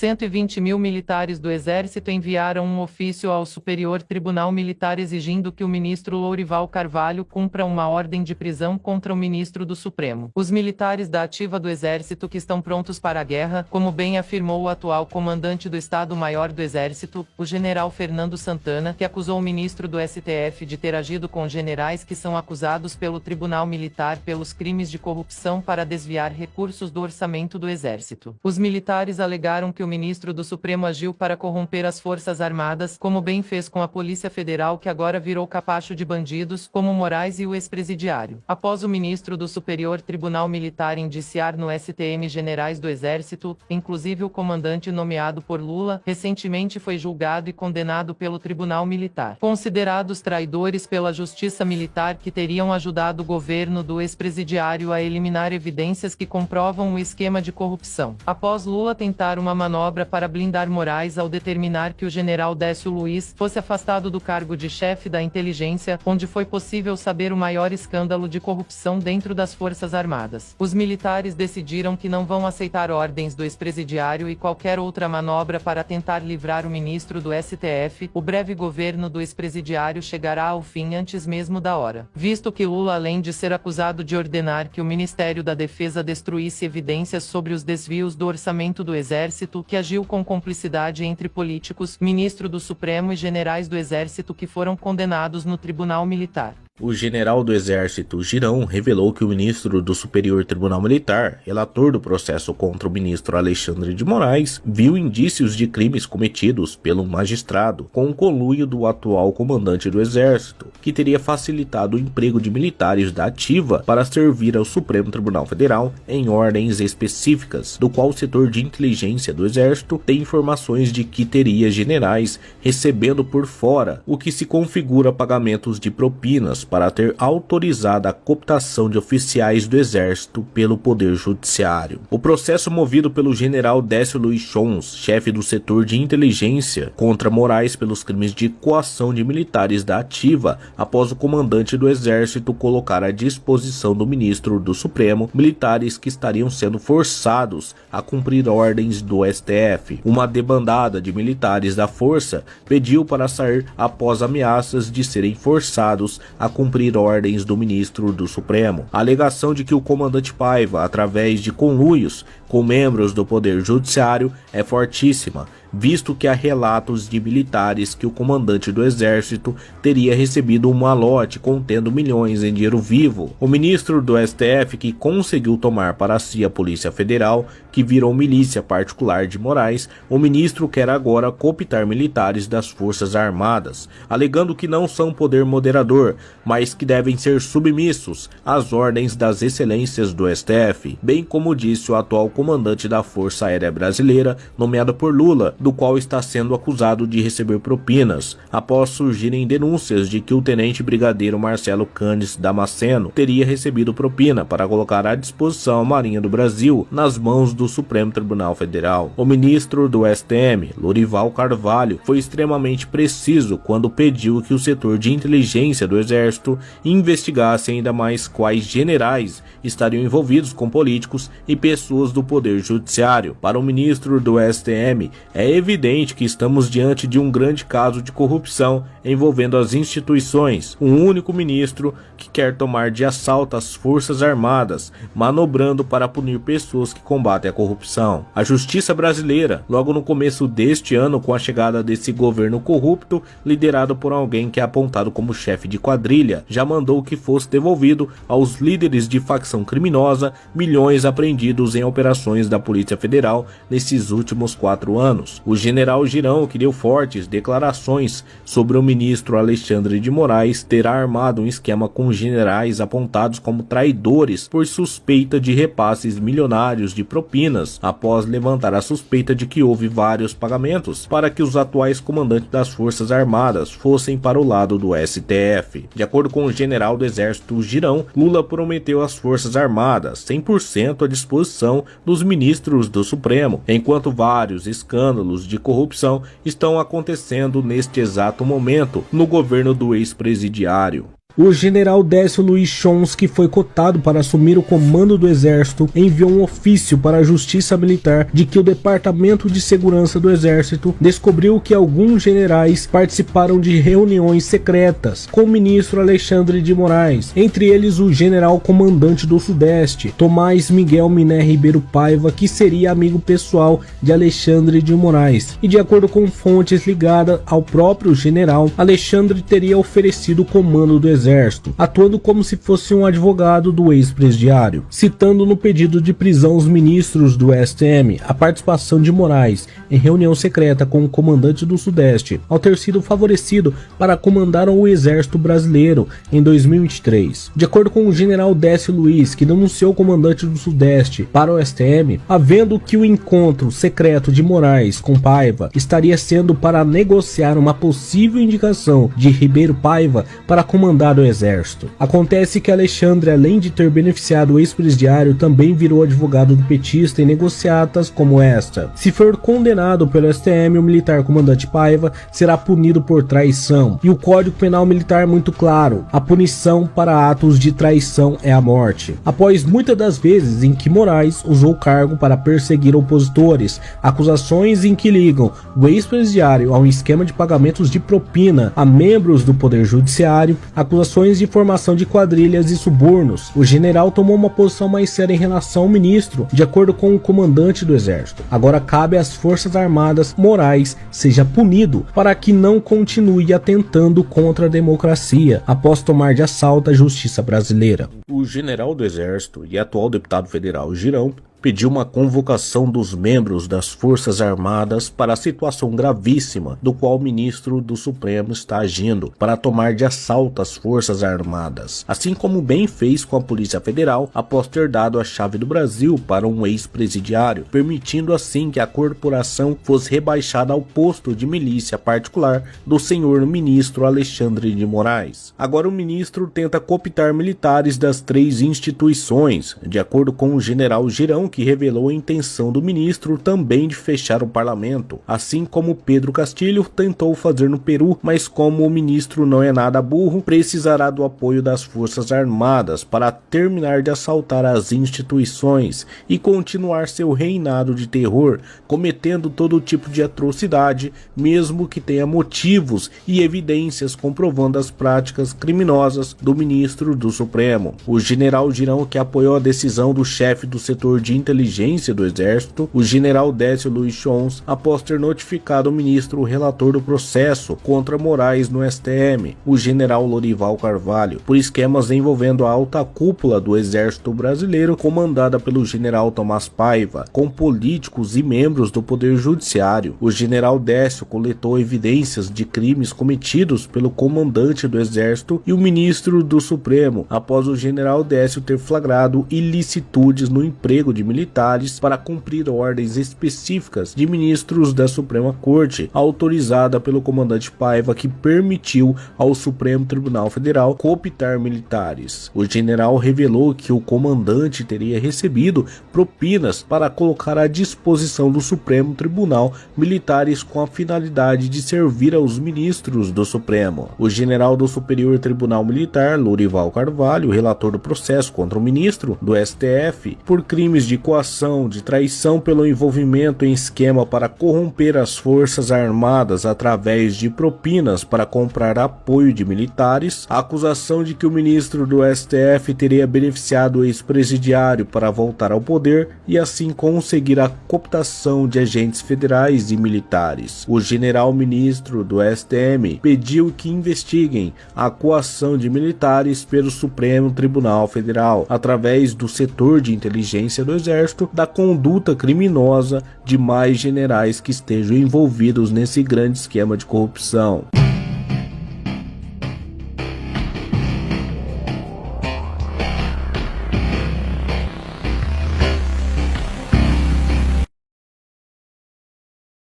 120 mil militares do Exército enviaram um ofício ao Superior Tribunal Militar exigindo que o ministro Lourival Carvalho cumpra uma ordem de prisão contra o ministro do Supremo. Os militares da ativa do Exército que estão prontos para a guerra, como bem afirmou o atual comandante do Estado-Maior do Exército, o general Fernando Santana, que acusou o ministro do STF de ter agido com generais que são acusados pelo Tribunal Militar pelos crimes de corrupção para desviar recursos do orçamento do Exército. Os militares alegaram que o ministro do Supremo agiu para corromper as Forças Armadas, como bem fez com a Polícia Federal que agora virou capacho de bandidos, como Moraes e o ex-presidiário. Após o ministro do Superior Tribunal Militar indiciar no STM generais do Exército, inclusive o comandante nomeado por Lula, recentemente foi julgado e condenado pelo Tribunal Militar. Considerados traidores pela Justiça Militar que teriam ajudado o governo do ex-presidiário a eliminar evidências que comprovam o esquema de corrupção. Após Lula tentar uma manobra para blindar Moraes ao determinar que o general Décio Luiz fosse afastado do cargo de chefe da inteligência, onde foi possível saber o maior escândalo de corrupção dentro das Forças Armadas. Os militares decidiram que não vão aceitar ordens do ex-presidiário e qualquer outra manobra para tentar livrar o ministro do STF. O breve governo do ex-presidiário chegará ao fim antes mesmo da hora, visto que Lula, além de ser acusado de ordenar que o Ministério da Defesa destruísse evidências sobre os desvios do orçamento do Exército, que agiu com cumplicidade entre políticos, ministro do Supremo e generais do Exército que foram condenados no Tribunal Militar. O general do Exército Girão revelou que o ministro do Superior Tribunal Militar, relator do processo contra o ministro Alexandre de Moraes, viu indícios de crimes cometidos pelo magistrado com o conluio do atual comandante do Exército, que teria facilitado o emprego de militares da ativa para servir ao Supremo Tribunal Federal em ordens específicas, do qual o setor de inteligência do Exército tem informações de que teria generais recebendo por fora, o que se configura pagamentos de propinas para ter autorizado a cooptação de oficiais do Exército pelo Poder Judiciário. O processo movido pelo general Décio Luiz Chons, chefe do setor de inteligência, contra Moraes pelos crimes de coação de militares da ativa, após o comandante do Exército colocar à disposição do ministro do Supremo militares que estariam sendo forçados a cumprir ordens do STF. Uma debandada de militares da força pediu para sair após ameaças de serem forçados a cumprir ordens do ministro do Supremo. A alegação de que o comandante Paiva, através de conluios com membros do Poder Judiciário, é fortíssima, visto que há relatos de militares que o comandante do Exército teria recebido um malote contendo milhões em dinheiro vivo. O ministro do STF, que conseguiu tomar para si a Polícia Federal, que virou milícia particular de Moraes, o ministro quer agora cooptar militares das Forças Armadas, alegando que não são poder moderador, mas que devem ser submissos às ordens das excelências do STF, bem como disse o atual comandante da Força Aérea Brasileira, nomeado por Lula, do qual está sendo acusado de receber propinas, após surgirem denúncias de que o tenente brigadeiro Marcelo Cândice Damasceno teria recebido propina para colocar à disposição a Marinha do Brasil nas mãos do Supremo Tribunal Federal. O ministro do STM, Lourival Carvalho, foi extremamente preciso quando pediu que o setor de inteligência do Exército investigasse ainda mais quais generais estariam envolvidos com políticos e pessoas do Poder Judiciário. Para o ministro do STM, é evidente que estamos diante de um grande caso de corrupção envolvendo as instituições, um único ministro que quer tomar de assalto as Forças Armadas, manobrando para punir pessoas que combatem a corrupção. A justiça brasileira, logo no começo deste ano, com a chegada desse governo corrupto, liderado por alguém que é apontado como chefe de quadrilha, já mandou que fosse devolvido aos líderes de facção criminosa milhões apreendidos em operações da Polícia Federal nesses últimos 4 anos. O general Girão, que deu fortes declarações sobre o ministro Alexandre de Moraes ter armado um esquema com generais apontados como traidores por suspeita de repasses milionários de propinas, após levantar a suspeita de que houve vários pagamentos para que os atuais comandantes das Forças Armadas fossem para o lado do STF. De acordo com o general do Exército Girão, Lula prometeu às Forças Armadas 100% à disposição dos ministros do Supremo, enquanto vários escândalos de corrupção estão acontecendo neste exato momento no governo do ex-presidiário. O general Décio Luiz Chons, que foi cotado para assumir o comando do Exército, enviou um ofício para a Justiça Militar de que o Departamento de Segurança do Exército descobriu que alguns generais participaram de reuniões secretas com o ministro Alexandre de Moraes, entre eles o general comandante do Sudeste, Tomás Miguel Miné Ribeiro Paiva, que seria amigo pessoal de Alexandre de Moraes. E de acordo com fontes ligadas ao próprio general, Alexandre teria oferecido o comando do Exército, atuando como se fosse um advogado do ex-presidiário, citando no pedido de prisão os ministros do STM a participação de Moraes em reunião secreta com o comandante do Sudeste, ao ter sido favorecido para comandar o Exército Brasileiro em 2023. De acordo com o general Décio Luiz, que denunciou o comandante do Sudeste para o STM, havendo que o encontro secreto de Moraes com Paiva estaria sendo para negociar uma possível indicação de Ribeiro Paiva para comandar o Exército. Acontece que Alexandre, além de ter beneficiado o ex-presidiário, também virou advogado do petista em negociatas como esta. Se for condenado pelo STM, o militar comandante Paiva será punido por traição. E o Código Penal Militar é muito claro: a punição para atos de traição é a morte. Após muitas das vezes em que Moraes usou o cargo para perseguir opositores, acusações em que ligam o ex-presidiário a um esquema de pagamentos de propina a membros do Poder Judiciário, acusações de formação de quadrilhas e subornos, o general tomou uma posição mais séria em relação ao ministro, de acordo com o comandante do Exército. Agora cabe às Forças Armadas Moraes seja punido para que não continue atentando contra a democracia após tomar de assalto a justiça brasileira. O general do Exército e atual deputado federal Girão pediu uma convocação dos membros das Forças Armadas para a situação gravíssima do qual o ministro do Supremo está agindo para tomar de assalto as Forças Armadas, assim como bem fez com a Polícia Federal após ter dado a chave do Brasil para um ex-presidiário, permitindo assim que a corporação fosse rebaixada ao posto de milícia particular do senhor ministro Alexandre de Moraes. Agora o ministro tenta cooptar militares das três instituições, de acordo com o general Girão, que revelou a intenção do ministro também de fechar o parlamento, assim como Pedro Castilho tentou fazer no Peru, mas como o ministro não é nada burro, precisará do apoio das Forças Armadas para terminar de assaltar as instituições e continuar seu reinado de terror, cometendo todo tipo de atrocidade, mesmo que tenha motivos e evidências comprovando as práticas criminosas do ministro do Supremo. O general Girão, que apoiou a decisão do chefe do setor de inteligência do Exército, o general Décio Luiz Chons, após ter notificado o ministro relator do processo contra Moraes no STM, o general Lorival Carvalho, por esquemas envolvendo a alta cúpula do Exército Brasileiro, comandada pelo general Tomás Paiva, com políticos e membros do Poder Judiciário. O general Décio coletou evidências de crimes cometidos pelo comandante do Exército e o ministro do Supremo, após o general Décio ter flagrado ilicitudes no emprego de militares para cumprir ordens específicas de ministros da Suprema Corte, autorizada pelo comandante Paiva, que permitiu ao Supremo Tribunal Federal cooptar militares. O general revelou que o comandante teria recebido propinas para colocar à disposição do Supremo Tribunal militares com a finalidade de servir aos ministros do Supremo. O general do Superior Tribunal Militar, Lorival Carvalho, relator do processo contra o ministro do STF por crimes de coação, de traição pelo envolvimento em esquema para corromper as Forças Armadas através de propinas para comprar apoio de militares, a acusação de que o ministro do STF teria beneficiado o ex-presidiário para voltar ao poder e assim conseguir a cooptação de agentes federais e militares. O general ministro do STM pediu que investiguem a coação de militares pelo Supremo Tribunal Federal através do setor de inteligência do Exército da conduta criminosa de mais generais que estejam envolvidos nesse grande esquema de corrupção.